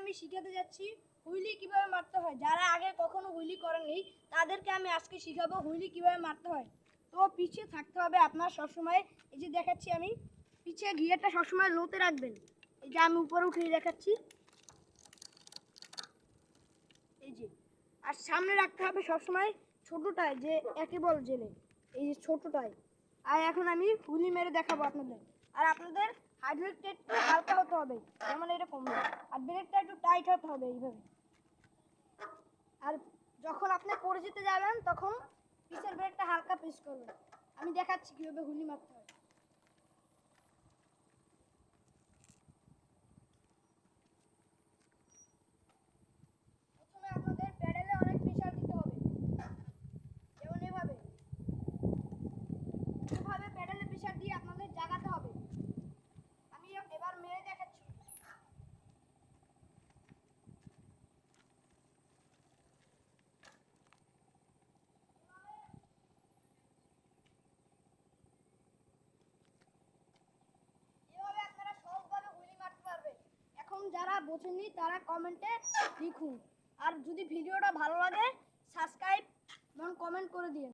আমি শিখাতে যাচ্ছি হুইলি কিভাবে মারতে হয়। যারা আগে কখনো হুইলি করেননি তাদেরকে আমি আজকে শিখাবো হুইলি কিভাবে মারতে হয়। তো পিছিয়ে থাকতে হবে আপনার সবসময়। এই যে দেখাচ্ছি আমি, পিছিয়ে গিয়ারটা সবসময় লোতে রাখবেন। এই যে আমি উপরে উঠিয়ে দেখাচ্ছি, এই যে। আর সামনে রাখতে হবে সবসময় ছোটোটায়, যে একে বল জেলে, এই যে ছোটোটায়। আর এখন আমি হুইলি মেরে দেখাবো আপনাদের। আর আপনাদের হাইড্রোলিকটা একটু হালকা হতে হবে, যেমন এরকম। আর ব্রেকটা একটু টাইট হতে হবে এইভাবে। আর যখন আপনি পড়ে যেতে যাবেন তখন পিছের ব্রেকটা হালকা প্রেস করবেন। আমি দেখাচ্ছি কীভাবে হুইলি মারতে হয়। প্রথমে আপনাদের প্যাডেলে অনেক প্রেসার দিতে হবে, যেমন এভাবে এভাবে প্যাডেলে প্রেসার দিয়ে আপনাদের জাগাতে হবে। আমি এবার মেরে দেখাচ্ছি। এভাবে আপনারা সহজভাবে হুইলি মারতে পারবেন। এখন যারা বোঝেননি তারা কমেন্টে লিখুন। আর যদি ভিডিওটা ভালো লাগে সাবস্ক্রাইব এবং কমেন্ট করে দিন।